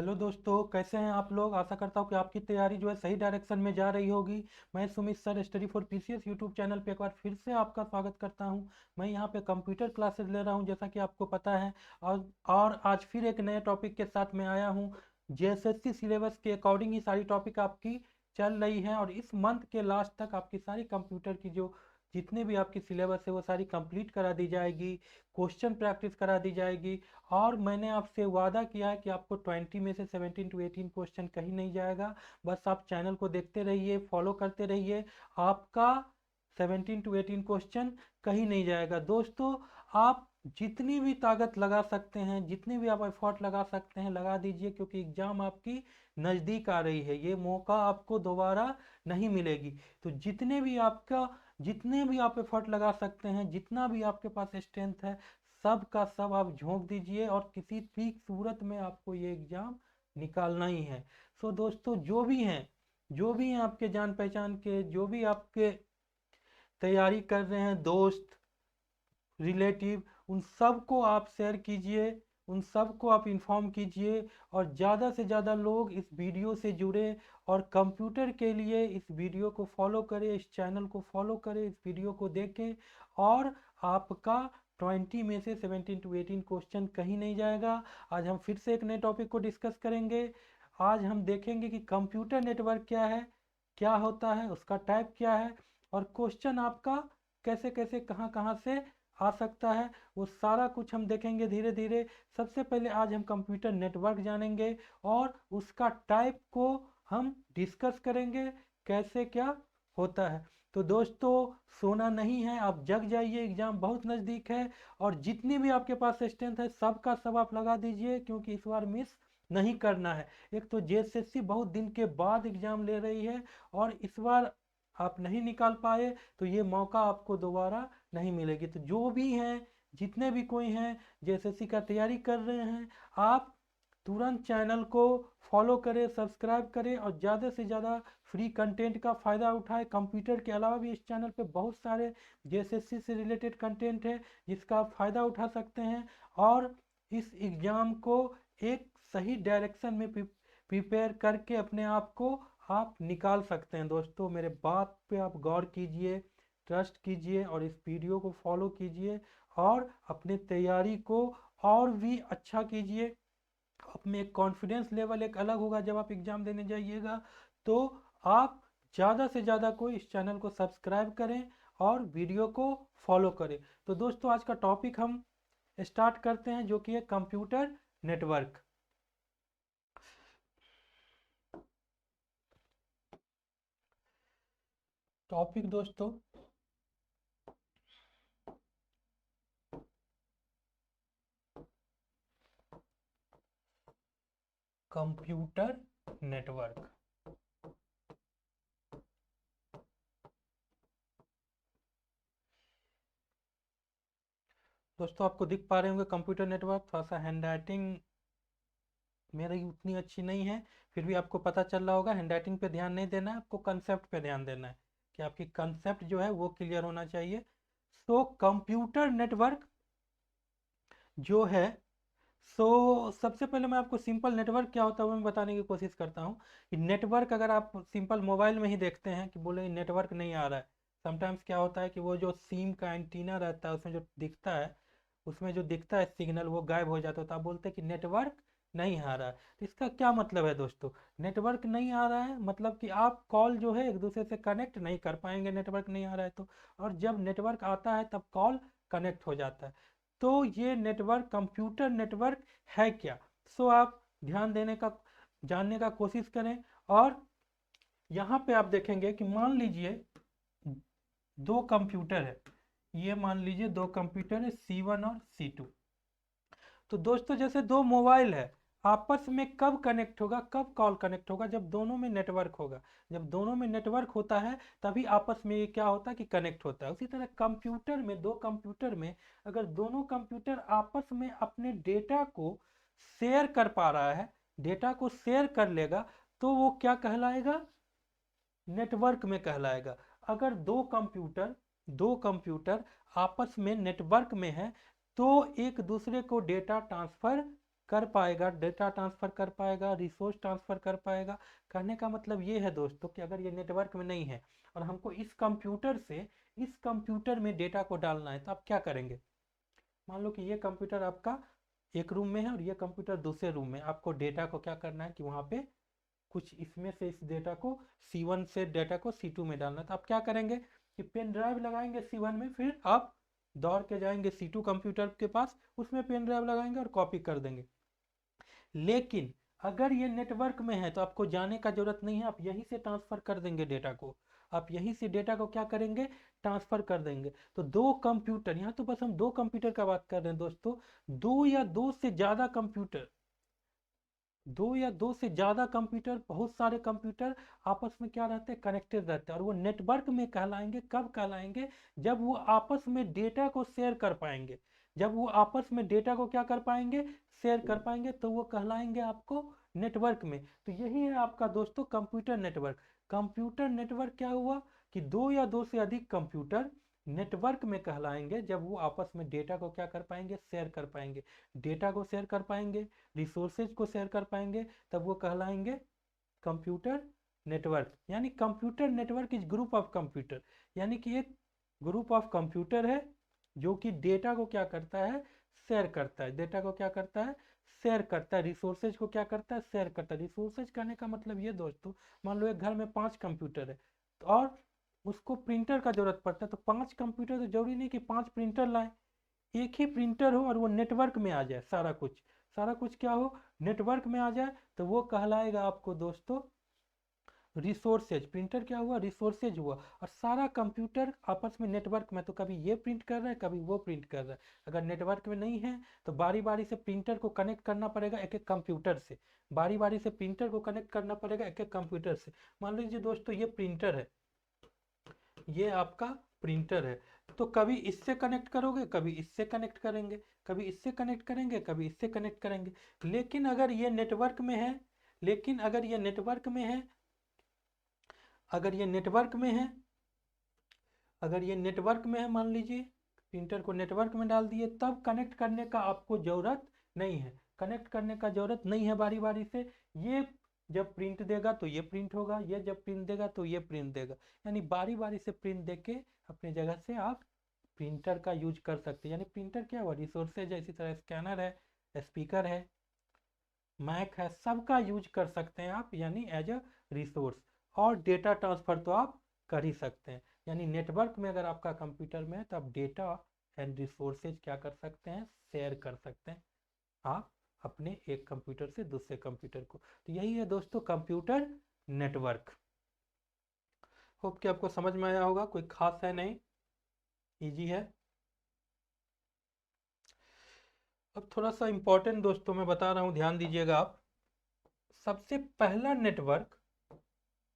Hello दोस्तों, कैसे हैं आप लोग। आशा करता हूँ कि आपकी तैयारी जो है सही डायरेक्शन में जा रही होगी। मैं Sumit sir study for PCS YouTube channel पे एक बार फिर से आपका स्वागत करता हूँ। मैं यहाँ पे कंप्यूटर क्लासेस ले रहा हूँ, जैसा कि आपको पता है। और आज फिर एक नए टॉपिक के साथ मैं आया हूँ। जेएसएससी सिलेबस के अकॉर्डिंग ही सारी टॉपिक आपकी चल रही है, और इस मंथ के लास्ट तक आपकी सारी कंप्यूटर की जो जितने भी आपकी सिलेबस है वो सारी कंप्लीट करा दी जाएगी। क्वेश्चन प्रैक्टिस करा दी जाएगी। और मैंने आपसे वादा किया है कि आपको 20 में से 17 टू 18 क्वेश्चन कहीं नहीं जाएगा। बस आप चैनल को देखते रहिए, फॉलो करते रहिए। आपका 17 टू 18 क्वेश्चन कहीं नहीं जाएगा दोस्तों। आप जितनी भी ताकत लगा सकते हैं, जितनी भी आप एफर्ट लगा सकते हैं लगा दीजिए, क्योंकि एग्ज़ाम आपकी नज़दीक आ रही है। ये मौका आपको दोबारा नहीं मिलेगी। तो जितने भी आप एफर्ट लगा सकते हैं, जितना भी आपके पास स्ट्रेंथ है, सब का सब आप झोंक दीजिए, और किसी भी सूरत में आपको ये एग्ज़ाम निकालना ही है। सो दोस्तों, जो भी हैं आपके जान पहचान के, जो भी आपके तैयारी कर रहे हैं, दोस्त रिलेटिव, उन सब को आप शेयर कीजिए, उन सब को आप इन्फॉर्म कीजिए। और ज़्यादा से ज़्यादा लोग इस वीडियो से जुड़े, और कंप्यूटर के लिए इस वीडियो को फॉलो करें, इस चैनल को फॉलो करें, इस वीडियो को देखें। और आपका 20 में से 17 टू 18 क्वेश्चन कहीं नहीं जाएगा। आज हम फिर से एक नए टॉपिक को डिस्कस करेंगे। आज हम देखेंगे कि कंप्यूटर नेटवर्क क्या है, क्या होता है, उसका टाइप क्या है, और क्वेश्चन आपका कैसे कैसे कहाँ कहाँ से आ सकता है। वो सारा कुछ हम देखेंगे धीरे धीरे। सबसे पहले आज हम कंप्यूटर नेटवर्क जानेंगे, और उसका टाइप को हम डिस्कस करेंगे, कैसे क्या होता है। तो दोस्तों, सोना नहीं है, आप जग जाइए, एग्ज़ाम बहुत नज़दीक है। और जितनी भी आपके पास स्ट्रेंथ है सब का सब आप लगा दीजिए, क्योंकि इस बार मिस नहीं करना है। एक तो जेएसएससी बहुत दिन के बाद एग्ज़ाम ले रही है, और इस बार आप नहीं निकाल पाए तो ये मौका आपको दोबारा नहीं मिलेगी। तो जो भी हैं, जितने भी कोई हैं जेएसएससी का तैयारी कर रहे हैं, आप तुरंत चैनल को फॉलो करें, सब्सक्राइब करें, और ज़्यादा से ज़्यादा फ्री कंटेंट का फ़ायदा उठाएं। कंप्यूटर के अलावा भी इस चैनल पे बहुत सारे जेएसएससी से रिलेटेड कंटेंट है, जिसका आप फ़ायदा उठा सकते हैं। और इस एग्ज़ाम को एक सही डायरेक्शन में प्रिपेयर करके अपने आप को आप निकाल सकते हैं। दोस्तों, मेरे बात पे आप गौर कीजिए, ट्रस्ट कीजिए, और इस वीडियो को फॉलो कीजिए, और अपने तैयारी को और भी अच्छा कीजिए। आप में एक कॉन्फिडेंस लेवल एक अलग होगा जब आप एग्ज़ाम देने जाइएगा। तो आप ज़्यादा से ज़्यादा को इस चैनल को सब्सक्राइब करें, और वीडियो को फॉलो करें। तो दोस्तों, आज का टॉपिक हम स्टार्ट करते हैं, जो कि है कंप्यूटर नेटवर्क। टॉपिक दोस्तों, कंप्यूटर नेटवर्क। दोस्तों, आपको दिख पा रहे होंगे कंप्यूटर नेटवर्क। थोड़ा सा हैंड राइटिंग मेरी उतनी अच्छी नहीं है, फिर भी आपको पता चल रहा होगा। हैंड राइटिंग पे ध्यान नहीं देना है, आपको कंसेप्ट पे ध्यान देना है, कि आपकी कंसेप्ट जो है वो क्लियर होना चाहिए। सो कंप्यूटर नेटवर्क जो है, सो सबसे पहले मैं आपको सिंपल नेटवर्क क्या होता है वो मैं बताने की कोशिश करता हूँ। कि नेटवर्क अगर आप सिंपल मोबाइल में ही देखते हैं कि बोले नेटवर्क नहीं आ रहा है, समटाइम्स क्या होता है कि वो जो सिम का एंटीना रहता है उसमें जो दिखता है सिग्नल वो गायब हो जाता है, तो आप बोलते हैं कि नेटवर्क नहीं आ रहा है। तो इसका क्या मतलब है दोस्तों। नेटवर्क नहीं आ रहा है मतलब कि आप कॉल जो है एक दूसरे से कनेक्ट नहीं कर पाएंगे, नेटवर्क नहीं आ रहा है तो। और जब नेटवर्क आता है तब कॉल कनेक्ट हो जाता है। तो ये नेटवर्क, कंप्यूटर नेटवर्क है क्या। सो आप ध्यान देने का, जानने का कोशिश करें। और यहाँ पे आप देखेंगे कि मान लीजिए दो कंप्यूटर है। ये मान लीजिए दो कंप्यूटर है, C1 और C2। तो दोस्तों, जैसे दो मोबाइल है, आपस में कब कनेक्ट होगा, कब कॉल कनेक्ट होगा, जब दोनों में नेटवर्क होगा। जब दोनों में नेटवर्क होता है तभी आपस में ये क्या होता है कि कनेक्ट होता है। उसी तरह कंप्यूटर में, दो कंप्यूटर में अगर दोनों कंप्यूटर आपस में अपने डेटा को शेयर कर पा रहा है, डेटा को शेयर कर लेगा, तो वो क्या कहलाएगा, नेटवर्क में कहलाएगा। अगर दो कंप्यूटर आपस में नेटवर्क में है, तो एक दूसरे को डेटा ट्रांसफर कर पाएगा, डेटा ट्रांसफ़र कर पाएगा, रिसोर्स ट्रांसफ़र कर पाएगा। कहने का मतलब ये है दोस्तों कि अगर ये नेटवर्क में नहीं है और हमको इस कंप्यूटर से इस कंप्यूटर में डेटा को डालना है तो आप क्या करेंगे। मान लो कि ये कंप्यूटर आपका एक रूम में है और ये कंप्यूटर दूसरे रूम में, आपको डेटा को क्या करना है कि वहाँ पे कुछ इसमें से इस डेटा को C1 से डेटा को C2 में डालना है। तो आप क्या करेंगे कि पेन ड्राइव लगाएंगे C1 में, फिर आप दौड़ के जाएंगे C2 कंप्यूटर के पास, उसमें पेन ड्राइव लगाएंगे और कॉपी कर देंगे। लेकिन अगर ये नेटवर्क में है तो आपको जाने का जरूरत नहीं है, आप यहीं से ट्रांसफर कर देंगे डेटा को। आप यहीं से डेटा को क्या करेंगे, ट्रांसफर कर देंगे। तो दो कंप्यूटर, यहाँ तो बस हम दो कंप्यूटर का बात कर रहे हैं दोस्तों, दो या दो से ज्यादा कंप्यूटर, दो या दो से ज्यादा कंप्यूटर, बहुत सारे कंप्यूटर आपस में क्या रहते हैं, कनेक्टेड रहते हैं। और वो नेटवर्क में कहलाएंगे, कब कहलाएंगे, जब वो आपस में डेटा को शेयर कर पाएंगे। जब वो आपस में डेटा को क्या कर पाएंगे, शेयर कर पाएंगे, तो वो कहलाएंगे आपको नेटवर्क में। तो यही है आपका दोस्तों कंप्यूटर नेटवर्क। कंप्यूटर नेटवर्क क्या हुआ कि दो या दो से अधिक कंप्यूटर नेटवर्क में कहलाएंगे जब वो आपस में डेटा को क्या कर पाएंगे, शेयर कर पाएंगे। डेटा को शेयर कर पाएंगे, रिसोर्सेज को शेयर कर पाएंगे, तब वो कहलाएंगे कंप्यूटर नेटवर्क। यानी computer network is group of computer, यानी कि एक ग्रुप ऑफ कंप्यूटर है जो कि डेटा को क्या करता है, शेयर करता है। डेटा को क्या करता है, शेयर करता है। रिसोर्सेज को क्या करता है, शेयर करता है। रिसोर्सेज करने का मतलब ये दोस्तों, मान लो एक घर में 5 कंप्यूटर है और उसको प्रिंटर का जरूरत पड़ता है, तो 5 कंप्यूटर तो जरूरी नहीं कि 5 प्रिंटर लाए, एक ही प्रिंटर हो और वो नेटवर्क में आ जाए, सारा कुछ क्या हो, नेटवर्क में आ जाए, तो वो कहलाएगा आपको दोस्तों रिसोर्सेज। प्रिंटर क्या हुआ, रिसोर्सेज हुआ। और सारा कंप्यूटर आपस में नेटवर्क में, तो कभी ये प्रिंट कर रहा है, कभी वो प्रिंट कर रहा है। अगर नेटवर्क में नहीं है तो बारी बारी से प्रिंटर को कनेक्ट करना पड़ेगा एक एक कंप्यूटर से, बारी बारी से प्रिंटर को कनेक्ट करना पड़ेगा एक एक कंप्यूटर से। मान लीजिए दोस्तों ये प्रिंटर है, ये आपका प्रिंटर है, तो कभी इससे कनेक्ट करोगे, कभी इससे कनेक्ट करेंगे, कभी इससे कनेक्ट करेंगे, कभी इससे कनेक्ट करेंगे। लेकिन अगर ये नेटवर्क में है, लेकिन अगर ये नेटवर्क में है, अगर ये नेटवर्क में है, अगर ये नेटवर्क में है, मान लीजिए प्रिंटर को नेटवर्क में डाल दिए, तब कनेक्ट करने का आपको ज़रूरत नहीं है, कनेक्ट करने का ज़रूरत नहीं है बारी बारी से। ये जब प्रिंट देगा तो ये प्रिंट होगा, ये जब प्रिंट देगा तो ये प्रिंट देगा। यानी बारी बारी से प्रिंट दे के अपनी जगह से आप प्रिंटर का यूज कर सकते हैं। यानी प्रिंटर क्या हुआ, रिसोर्सेज है। इसी तरह स्कैनर है, स्पीकर है, मैक है, सबका यूज कर सकते हैं आप, यानी एज अ रिसोर्स। और डेटा ट्रांसफ़र तो आप कर ही सकते हैं। यानी नेटवर्क में अगर आपका कंप्यूटर में है तो आप डेटा एंड रिसोर्सेज क्या कर सकते हैं, शेयर कर सकते हैं आप अपने एक कंप्यूटर से दूसरे कंप्यूटर को। तो यही है दोस्तों कंप्यूटर नेटवर्क। होप कि आपको समझ में आया होगा, कोई खास है नहीं, इजी है। अब थोड़ा सा इंपॉर्टेंट दोस्तों मैं बता रहा हूँ, ध्यान दीजिएगा आप। सबसे पहला नेटवर्क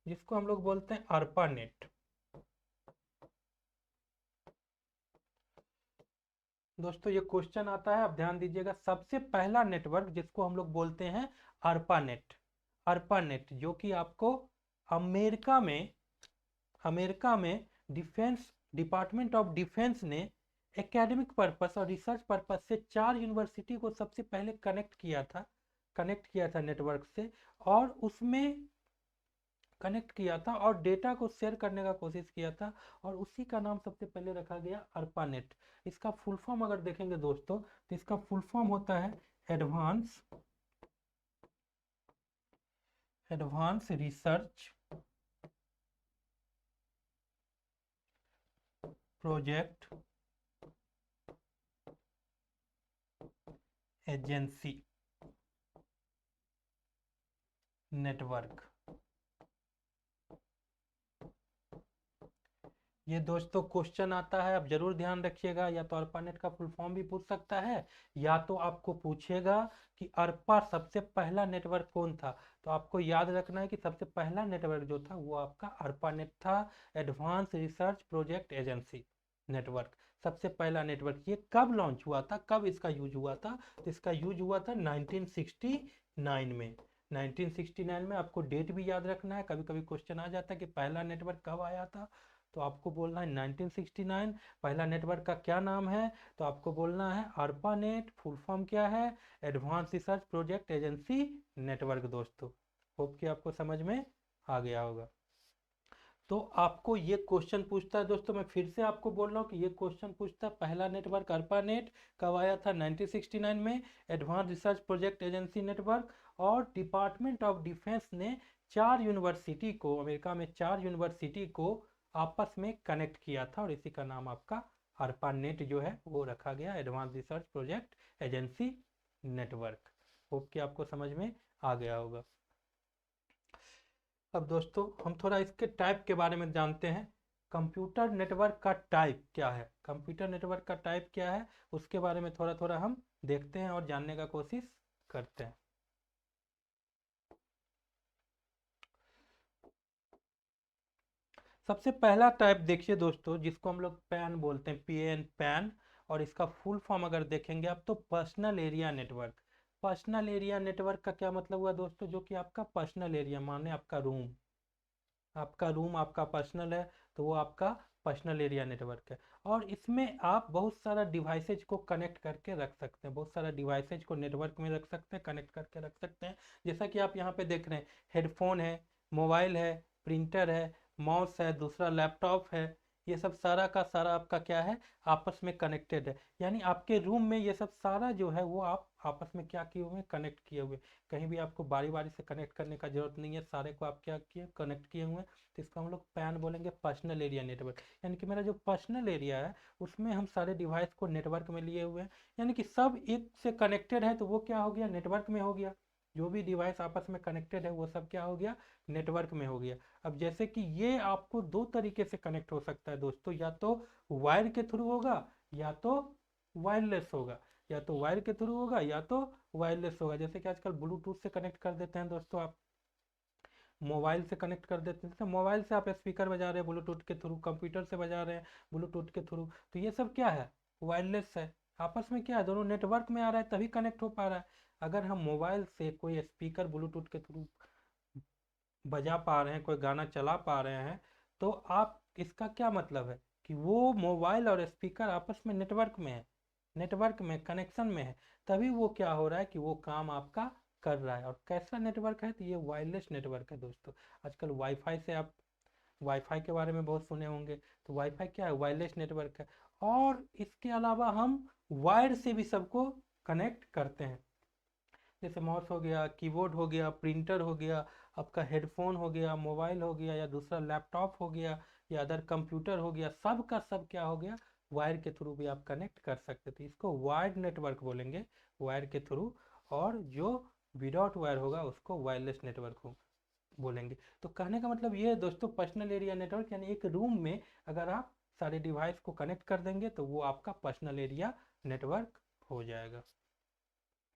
जिसको हम लोग बोलते हैं ARPA नेट। दोस्तों ये क्वेश्चन आता है, आप ध्यान दीजिएगा। सबसे पहला नेटवर्क जिसको हम लोग बोलते हैं ARPA नेट, ARPA नेट, जो कि आपको अमेरिका में डिफेंस डिपार्टमेंट ऑफ डिफेंस ने एकेडमिक पर्पस और रिसर्च पर्पस से 4 यूनिवर्सिटी को सबसे पहले कनेक्ट किया था नेटवर्क से, और उसमें कनेक्ट किया था और डेटा को शेयर करने का कोशिश किया था, और उसी का नाम सबसे पहले रखा गया ARPANET। इसका फुल फॉर्म अगर देखेंगे दोस्तों तो इसका फुल फॉर्म होता है advance research project agency network. ये दोस्तों क्वेश्चन आता है, आप जरूर ध्यान रखिएगा। या तो ARPANET का फुल फॉर्म भी पूछ सकता है, या तो आपको पूछेगा कि ARPA सबसे पहला नेटवर्क कौन था। तो आपको याद रखना है कि सबसे पहला नेटवर्क जो था वो आपका ARPANET था, advance research project agency network. सबसे पहला नेटवर्क ये कब लॉन्च हुआ था, कब इसका यूज हुआ था, तो इसका यूज हुआ था 1969 में। 1969 में आपको डेट भी याद रखना है, कभी कभी क्वेश्चन आ जाता है कि पहला नेटवर्क कब आया था। तो आपको बोलना है 1969 पहला नेटवर्क का क्या नाम है, तो आपको बोलना है ARPANET, फुल फॉर्म क्या है, advance research project agency network दोस्तों। होप कि आपको समझ में आ गया होगा। तो आपको ये क्वेश्चन पूछता है दोस्तों, मैं फिर से आपको बोल रहा हूँ कि ये क्वेश्चन पूछता है पहला नेटवर्क ARPANET कब आया था 1969 में, advance research project agency network, और डिपार्टमेंट ऑफ डिफेंस ने 4 यूनिवर्सिटी को, अमेरिका में 4 यूनिवर्सिटी को आपस में कनेक्ट किया था और इसी का नाम आपका ARPANET जो है वो रखा गया, advance research project agency network. Hope कि आपको समझ में आ गया होगा। अब दोस्तों हम थोड़ा इसके टाइप के बारे में जानते हैं। कंप्यूटर नेटवर्क का टाइप क्या है, कंप्यूटर नेटवर्क का टाइप क्या है, उसके बारे में थोड़ा थोड़ा हम देखते हैं और जानने का कोशिश करते हैं। सबसे पहला टाइप देखिए दोस्तों, जिसको हम लोग पैन बोलते हैं, PAN पैन, और इसका फुल फॉर्म अगर देखेंगे आप तो personal area network. Personal area network का क्या मतलब हुआ दोस्तों, जो कि आपका पर्सनल एरिया माने आपका रूम, आपका रूम आपका पर्सनल है, तो वो आपका पर्सनल एरिया नेटवर्क है। और इसमें आप बहुत सारा डिवाइसेज को कनेक्ट करके रख सकते हैं, बहुत सारा डिवाइसेज को नेटवर्क में रख सकते हैं, कनेक्ट करके रख सकते हैं। जैसा कि आप यहाँ पे देख रहे हैं, हेडफोन है, मोबाइल है, प्रिंटर है, माउस है, दूसरा लैपटॉप है, ये सब सारा का सारा आपका क्या है, आपस में कनेक्टेड है। यानी आपके रूम में ये सब सारा जो है वो आप आपस में क्या किए हुए हैं, कनेक्ट किए हुए। कहीं भी आपको बारी बारी से कनेक्ट करने का जरूरत नहीं है, सारे को आप क्या किए, कनेक्ट किए हुए हैं। तो इसको हम लोग पैन बोलेंगे, पर्सनल एरिया नेटवर्क। यानी कि मेरा जो पर्सनल एरिया है उसमें हम सारे डिवाइस को नेटवर्क में लिए हुए हैं, यानी कि सब एक से कनेक्टेड है, तो वो क्या हो गया, नेटवर्क में हो गया। जो भी डिवाइस आपस में कनेक्टेड है वो सब क्या हो गया, नेटवर्क में हो गया। अब जैसे कि ये आपको दो तरीके से कनेक्ट हो सकता है दोस्तों, या तो वायर के थ्रू होगा या तो वायरलेस होगा, या तो वायर के थ्रू होगा या तो वायरलेस होगा। जैसे कि आजकल ब्लूटूथ से कनेक्ट कर देते हैं दोस्तों, आप मोबाइल से कनेक्ट कर देते हैं, तो मोबाइल से आप स्पीकर बजा रहे हैं ब्लूटूथ के थ्रू, कंप्यूटर से बजा रहे हैं ब्लूटूथ के थ्रू, तो ये सब क्या है, वायरलेस है। आपस में क्या है, दोनों नेटवर्क में आ रहा है तभी कनेक्ट हो पा रहा है। अगर हम मोबाइल से कोई स्पीकर ब्लूटूथ के थ्रू बजा पा रहे हैं, कोई गाना चला पा रहे हैं, तो आप इसका क्या मतलब है कि वो मोबाइल और स्पीकर आपस में नेटवर्क में है, नेटवर्क में कनेक्शन में है, तभी वो क्या हो रहा है कि वो काम आपका कर रहा है। और कैसा नेटवर्क है, तो ये वायरलेस नेटवर्क है दोस्तों। आजकल वाईफाई से आप, वाईफाई के बारे में बहुत सुने होंगे, तो वाईफाई क्या है, वायरलेस नेटवर्क है। और इसके अलावा हम वायर से भी सबको कनेक्ट करते हैं, जैसे माउस हो गया, कीबोर्ड हो गया, प्रिंटर हो गया, आपका हेडफोन हो गया, मोबाइल हो गया, या दूसरा लैपटॉप हो गया, या अदर कंप्यूटर हो गया, सब का सब क्या हो गया, वायर के थ्रू भी आप कनेक्ट कर सकते थे। इसको वायर्ड नेटवर्क बोलेंगे, वायर के थ्रू। और जो विदाउट वायर होगा उसको वायरलेस नेटवर्क हो बोलेंगे। तो कहने का मतलब ये है दोस्तों, पर्सनल एरिया नेटवर्क यानी एक रूम में अगर आप सारे डिवाइस को कनेक्ट कर देंगे तो वो आपका पर्सनल एरिया नेटवर्क हो जाएगा।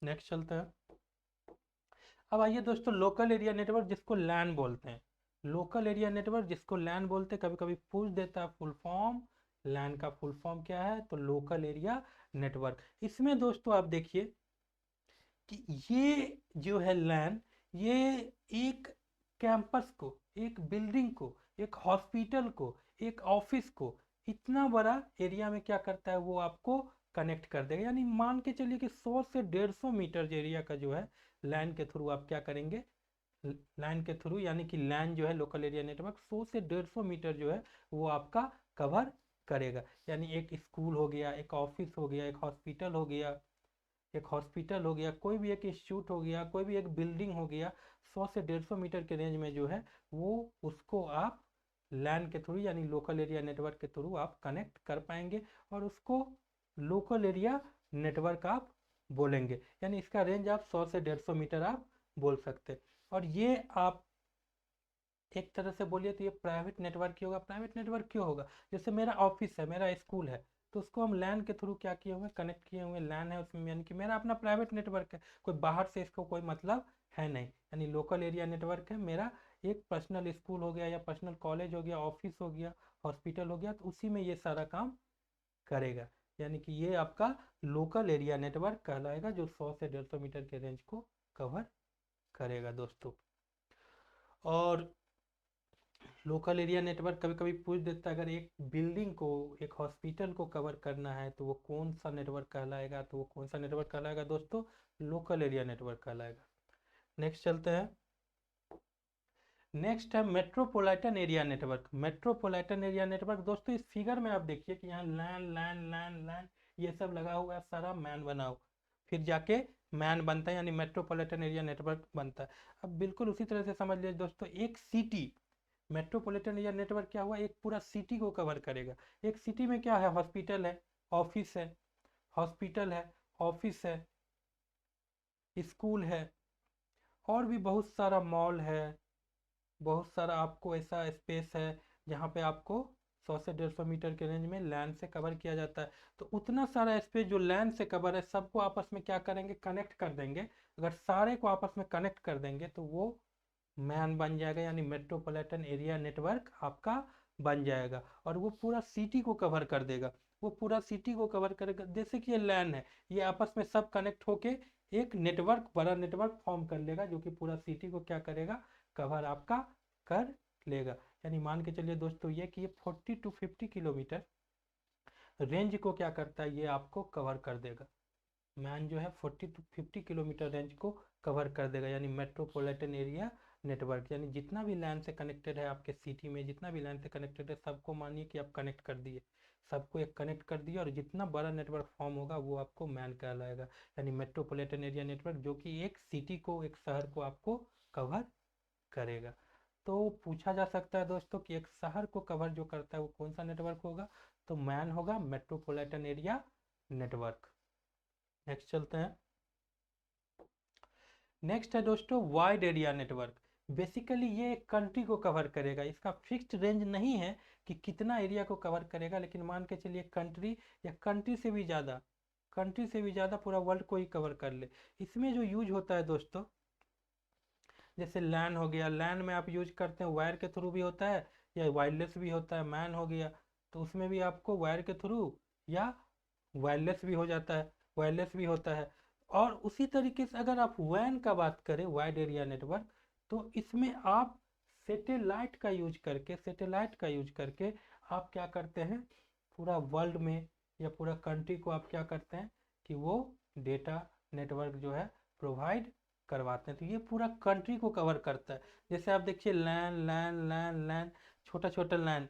नेक्स्ट चलते हैं। अब आइए दोस्तों, लोकल एरिया नेटवर्क जिसको लैन बोलते हैं, लोकल एरिया नेटवर्क जिसको लैन बोलते हैं, कभी कभी पूछ देता है फुल फॉर्म, लैन का फुल फॉर्म क्या है, तो लोकल एरिया नेटवर्क। इसमें दोस्तों आप देखिए कि ये जो है लैन, ये एक कैंपस को, एक बिल्डिंग को, एक हॉस्पिटल को, एक ऑफिस को, इतना बड़ा एरिया में क्या करता है, वो आपको कनेक्ट कर देगा। यानी मान के चलिए कि 100 से 150 मीटर एरिया का जो है लैन के थ्रू आप क्या करेंगे, लैन के थ्रू, यानी कि लैन जो है लोकल एरिया नेटवर्क 100 से 150 मीटर जो है वो आपका कवर करेगा। यानी एक स्कूल हो गया, एक ऑफिस हो गया, एक हॉस्पिटल हो गया, एक हॉस्पिटल हो गया, कोई भी एक इंस्टीट्यूट हो गया, कोई भी एक बिल्डिंग हो गया, 100 से 150 मीटर के रेंज में जो है वो, उसको आप लैन के थ्रू यानी लोकल एरिया नेटवर्क के थ्रू आप कनेक्ट कर पाएंगे, और उसको लोकल एरिया नेटवर्क आप बोलेंगे। यानी इसका रेंज आप 100 से 150 मीटर आप बोल सकते हैं। और ये आप एक तरह से बोलिए तो ये प्राइवेट नेटवर्क ही होगा। प्राइवेट नेटवर्क क्यों होगा, जैसे मेरा ऑफिस है, मेरा स्कूल है, तो उसको हम लैन के थ्रू क्या किए हुए, कनेक्ट किए हुए, लैन है उसमें, यानी कि मेरा अपना प्राइवेट नेटवर्क है, कोई बाहर से इसको कोई मतलब है नहीं। यानी लोकल एरिया नेटवर्क है मेरा, एक पर्सनल स्कूल हो गया या पर्सनल कॉलेज हो गया, ऑफिस हो गया, हॉस्पिटल हो गया, तो उसी में ये सारा काम करेगा। यानी कि ये आपका लोकल एरिया नेटवर्क कहलाएगा, जो 100 से 150 मीटर के रेंज को कवर करेगा दोस्तों। और लोकल एरिया नेटवर्क कभी कभी पूछ देता है, अगर एक बिल्डिंग को, एक हॉस्पिटल को कवर करना है तो वो कौन सा नेटवर्क कहलाएगा, तो वो कौन सा नेटवर्क कहलाएगा दोस्तों, लोकल एरिया नेटवर्क कहलाएगा। नेक्स्ट चलते हैं। नेक्स्ट है metropolitan area network. Metropolitan area network दोस्तों, इस फिगर में आप देखिए कि यहाँ लैन लैन लैन लैन ये सब लगा हुआ है, सारा मैन बना हुआ, फिर जाके मैन बनता है, यानी मेट्रोपॉलिटन एरिया नेटवर्क बनता है। अब बिल्कुल उसी तरह से समझ लीजिए दोस्तों, एक सिटी, मेट्रोपॉलिटन एरिया नेटवर्क क्या हुआ, एक पूरा सिटी को कवर करेगा। एक सिटी में क्या है, हॉस्पिटल है, ऑफिस है, हॉस्पिटल है, ऑफिस है, स्कूल है, और भी बहुत सारा मॉल है, बहुत सारा आपको ऐसा स्पेस है जहाँ पे आपको 100 से 150 मीटर के रेंज में लैन से कवर किया जाता है। तो उतना सारा स्पेस जो लैन से कवर है, सबको आपस में क्या करेंगे, कनेक्ट कर देंगे। अगर सारे को आपस में कनेक्ट कर देंगे तो वो मैन बन जाएगा, यानी मेट्रोपॉलिटन एरिया नेटवर्क आपका बन जाएगा, और वो पूरा सिटी को कवर कर देगा। वो पूरा सिटी को कवर करेगा, जैसे कि ये लैन है, ये आपस में सब कनेक्ट होके एक नेटवर्क, बड़ा नेटवर्क फॉर्म कर लेगा, जो कि पूरा सिटी को क्या करेगा, कवर आपका कर लेगा। यानी मान के चलिए दोस्तों ये कि ये 40 to 50 किलोमीटर रेंज को क्या करता है, ये आपको कवर कर देगा। मैन जो है 40 to 50 किलोमीटर रेंज को कवर कर देगा, यानी मेट्रोपॉलिटन एरिया नेटवर्क। यानी जितना भी लैन से कनेक्टेड है आपके सिटी में, जितना भी लैन से कनेक्टेड है, सबको मानिए कि आप कनेक्ट कर दिए, सबको एक कनेक्ट कर दिया, और जितना बड़ा नेटवर्क फॉर्म होगा वो आपको मैन कहलाएगा, यानी मेट्रोपॉलिटन एरिया नेटवर्क, जो कि एक सिटी को, एक शहर को आपको कवर करेगा। तो पूछा जा सकता है दोस्तों कि एक शहर को कवर जो करता है वो कौन सा नेटवर्क होगा, तो मैन होगा, मेट्रोपॉलिटन एरिया नेटवर्क। नेक्स्ट चलते हैं। नेक्स्ट है दोस्तों वाइड एरिया नेटवर्क। बेसिकली ये एक कंट्री को कवर करेगा, इसका फिक्स्ड रेंज नहीं है कि कितना एरिया को कवर करेगा, लेकिन मान के चलिए कंट्री या कंट्री से भी ज़्यादा, कंट्री से भी ज़्यादा पूरा वर्ल्ड को ही कवर कर ले। इसमें जो यूज होता है दोस्तों, जैसे लैन हो गया, लैन में आप यूज करते हैं वायर के थ्रू भी होता है या वायरलेस भी होता है। मैन हो गया तो उसमें भी आपको वायर के थ्रू या वायरलेस भी हो जाता है, वायरलेस भी होता है। और उसी तरीके से अगर आप वैन का बात करें, वाइड एरिया नेटवर्क, तो इसमें आप सैटेलाइट का यूज करके, सैटेलाइट का यूज करके आप क्या करते हैं, पूरा वर्ल्ड में या पूरा कंट्री को आप क्या करते हैं कि वो डेटा नेटवर्क जो है प्रोवाइड करवाते हैं। तो ये पूरा कंट्री को कवर करता है। जैसे आप देखिए लैन लैन लैन लैन, छोटा छोटा लैन,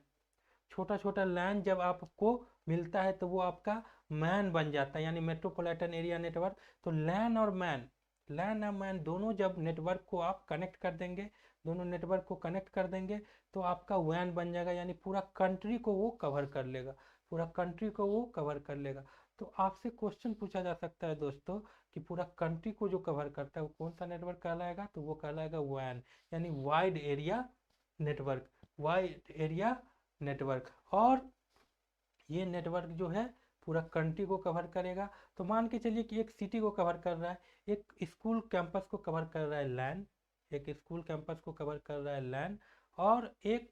छोटा छोटा लैन जब आपको मिलता है तो वो आपका मैन बन जाता है, यानी मेट्रोपॉलिटन एरिया नेटवर्क। तो लैन और मैन, लैन और मैन दोनों जब नेटवर्क को आप कनेक्ट कर देंगे, दोनों नेटवर्क को कनेक्ट कर देंगे तो आपका वैन बन जाएगा, यानी पूरा कंट्री को वो कवर कर लेगा, पूरा कंट्री को वो कवर कर लेगा। तो आपसे क्वेश्चन पूछा जा सकता है दोस्तों कि पूरा कंट्री को जो कवर करता है वो कौन सा नेटवर्क कहलाएगा, तो वो कहलाएगा वैन, यानी wide area network, wide area network. और ये नेटवर्क जो है पूरा कंट्री को कवर करेगा। तो मान के चलिए कि एक सिटी को कवर कर रहा है, एक स्कूल कैंपस को कवर कर रहा है लैन, एक स्कूल कैंपस को कवर कर रहा है लैन, और एक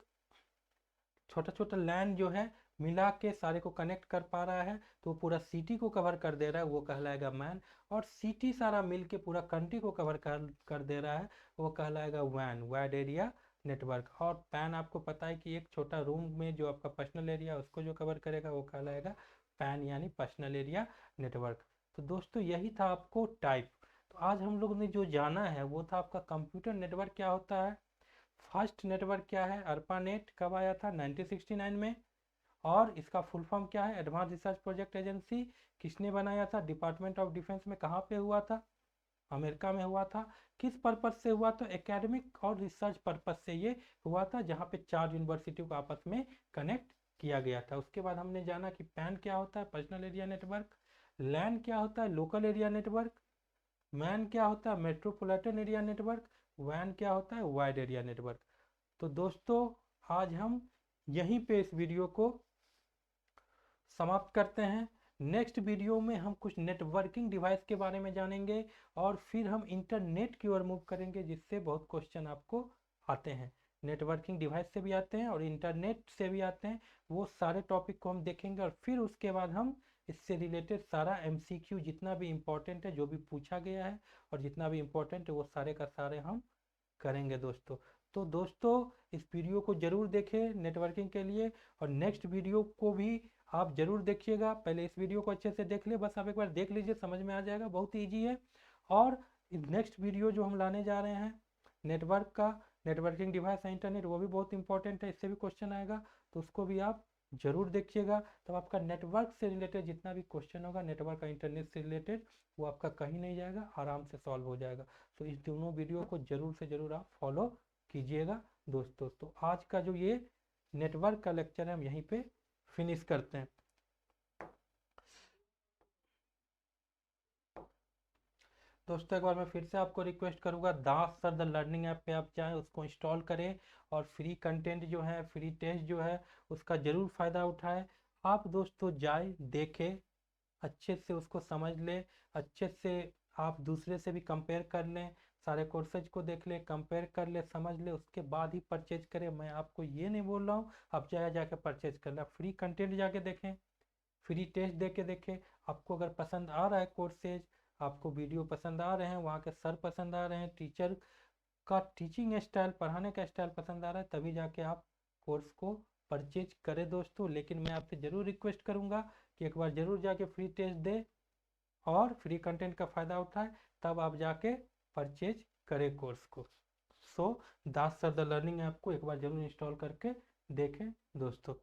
छोटा छोटा लैन जो है मिला के सारे को कनेक्ट कर पा रहा है, तो पूरा सिटी को कवर कर दे रहा है, वो कहलाएगा मैन। और सिटी सारा मिल के पूरा कंट्री को कवर कर दे रहा है, वो कहलाएगा वैन, वाइड एरिया नेटवर्क। और पैन आपको पता है कि एक छोटा रूम में जो आपका पर्सनल एरिया उसको जो कवर करेगा वो कहलाएगा पैन, यानी पर्सनल एरिया नेटवर्क। तो दोस्तों यही था आपको टाइप। तो आज हम लोग ने जो जाना है वो था आपका कंप्यूटर नेटवर्क क्या होता है, फर्स्ट नेटवर्क क्या है, अर्पानेट कब आया था, 1969 में, और इसका फुल फॉर्म क्या है, एडवांस रिसर्च प्रोजेक्ट एजेंसी, किसने बनाया था, डिपार्टमेंट ऑफ डिफेंस में, कहाँ पे हुआ था, अमेरिका में हुआ था। किस पर्पज से हुआ, तो एकेडमिक और रिसर्च पर्पज से ये हुआ था, जहाँ पे 4 यूनिवर्सिटियों को आपस में कनेक्ट किया गया था। उसके बाद हमने जाना कि पैन क्या होता है, पर्सनल एरिया नेटवर्क, लैन क्या होता है, लोकल एरिया नेटवर्क, मैन क्या होता है, मेट्रोपॉलिटन एरिया नेटवर्क, वैन क्या होता है, वाइड एरिया नेटवर्क। तो दोस्तों आज हम यहीं पे इस वीडियो को समाप्त करते हैं। नेक्स्ट वीडियो में हम कुछ नेटवर्किंग डिवाइस के बारे में जानेंगे, और फिर हम इंटरनेट की ओर मूव करेंगे, जिससे बहुत क्वेश्चन आपको आते हैं, नेटवर्किंग डिवाइस से भी आते हैं और इंटरनेट से भी आते हैं। वो सारे टॉपिक को हम देखेंगे, और फिर उसके बाद हम इससे रिलेटेड सारा MCQ जितना भी इम्पोर्टेंट है, जो भी पूछा गया है और जितना भी इम्पोर्टेंट है, वो सारे का सारे हम करेंगे दोस्तों। तो दोस्तों इस वीडियो को ज़रूर देखें नेटवर्किंग के लिए, और नेक्स्ट वीडियो को भी आप ज़रूर देखिएगा। पहले इस वीडियो को अच्छे से देख ले, बस आप एक बार देख लीजिए, समझ में आ जाएगा, बहुत ईजी है। और नेक्स्ट वीडियो जो हम लाने जा रहे हैं नेटवर्क का, नेटवर्किंग डिवाइस है इंटरनेट, वो भी बहुत इंपॉर्टेंट है, इससे भी क्वेश्चन आएगा, तो उसको भी आप जरूर देखिएगा। तब आपका नेटवर्क से रिलेटेड जितना भी क्वेश्चन होगा नेटवर्क का इंटरनेट से रिलेटेड, वो आपका कहीं नहीं जाएगा, आराम से सॉल्व हो जाएगा। तो इस दोनों वीडियो को जरूर से जरूर आप फॉलो कीजिएगा दोस्तों। तो आज का जो ये नेटवर्क का लेक्चर है हम यहीं पे फिनिश करते हैं। दोस्तों एक बार मैं फिर से आपको रिक्वेस्ट करूंगा, दास सर द लर्निंग ऐप पे आप जाएं, उसको इंस्टॉल करें, और फ्री कंटेंट जो है, फ्री टेस्ट जो है, उसका ज़रूर फ़ायदा उठाएं। आप दोस्तों जाए देखें, अच्छे से उसको समझ लें, अच्छे से आप दूसरे से भी कंपेयर कर लें, सारे कोर्सेज को देख लें, कंपेयर कर लें, समझ लें, उसके बाद ही परचेज करें। मैं आपको ये नहीं बोल रहा हूँ आप जाके परचेज कर लें, फ्री कंटेंट जाके देखें, फ्री टेस्ट दे के देखें। आपको अगर पसंद आ रहा है कोर्सेज, आपको वीडियो पसंद आ रहे हैं, वहाँ के सर पसंद आ रहे हैं, टीचर का टीचिंग स्टाइल, पढ़ाने का स्टाइल पसंद आ रहा है, तभी जाके आप कोर्स को परचेज करें दोस्तों। लेकिन मैं आपसे ज़रूर रिक्वेस्ट करूँगा कि एक बार ज़रूर जाके फ्री टेस्ट दें और फ्री कंटेंट का फ़ायदा उठाएं, तब आप जाके परचेज करें कोर्स को। सो दास सर द लर्निंग ऐप को एक बार ज़रूर इंस्टॉल करके देखें दोस्तों।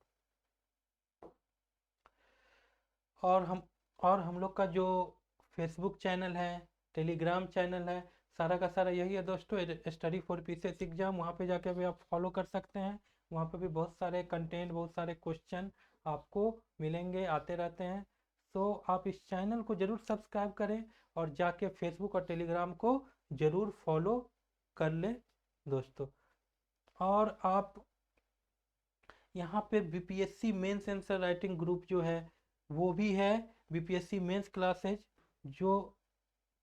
और हम लोग का जो फेसबुक चैनल है, टेलीग्राम चैनल है, सारा का सारा यही है दोस्तों, स्टडी फॉर पीसीएस एग्जाम। वहाँ पे जाके भी आप फॉलो कर सकते हैं, वहाँ पे भी बहुत सारे कंटेंट, बहुत सारे क्वेश्चन आपको मिलेंगे, आते रहते हैं। तो आप इस चैनल को ज़रूर सब्सक्राइब करें और जाके फेसबुक और टेलीग्राम को ज़रूर फॉलो कर लें दोस्तों। और आप यहाँ पे BPSC mains answer writing group जो है वो भी है, बीपीएससी मेंस क्लासेज जो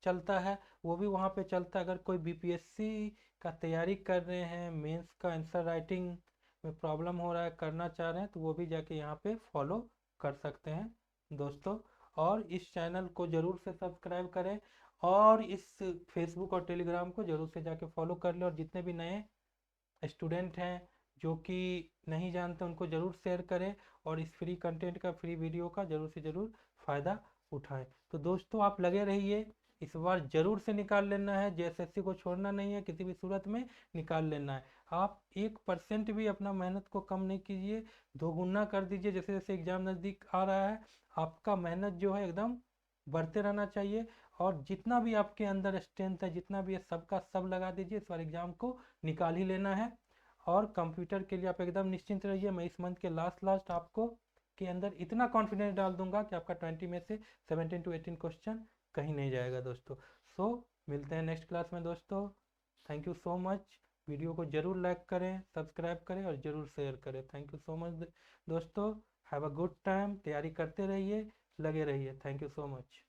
चलता है वो भी वहाँ पे चलता है। अगर कोई बीपीएससी का तैयारी कर रहे हैं, मेंस का आंसर राइटिंग में प्रॉब्लम हो रहा है, करना चाह रहे हैं, तो वो भी जाके यहाँ पे फॉलो कर सकते हैं दोस्तों। और इस चैनल को ज़रूर से सब्सक्राइब करें, और इस फेसबुक और टेलीग्राम को ज़रूर से जाके फॉलो कर लें। और जितने भी नए स्टूडेंट हैं जो कि नहीं जानते, उनको ज़रूर शेयर करें, और इस फ्री कंटेंट का, फ्री वीडियो का ज़रूर से ज़रूर फ़ायदा उठाएं। तो दोस्तों आप लगे रहिए, इस बार ज़रूर से निकाल लेना है, जेएसएससी को छोड़ना नहीं है, किसी भी सूरत में निकाल लेना है। आप 1% भी अपना मेहनत को कम नहीं कीजिए, दोगुना कर दीजिए। जैसे जैसे एग्ज़ाम नज़दीक आ रहा है, आपका मेहनत जो है एकदम बढ़ते रहना चाहिए, और जितना भी आपके अंदर स्ट्रेंथ है, जितना भी है, सबका सब लगा दीजिए। इस बार एग्ज़ाम को निकाल ही लेना है। और कंप्यूटर के लिए आप एकदम निश्चिंत रहिए, मैं इस मंथ के लास्ट आपको के अंदर इतना कॉन्फिडेंस डाल दूंगा कि आपका 20 में से 17 to 18 क्वेश्चन कहीं नहीं जाएगा दोस्तों। सो मिलते हैं नेक्स्ट क्लास में दोस्तों। Thank you so much. Video को ज़रूर लाइक करें, सब्सक्राइब करें और ज़रूर शेयर करें। थैंक यू सो मच दोस्तों। हैव अ गुड टाइम, तैयारी करते रहिए, लगे रहिए। Thank you so much.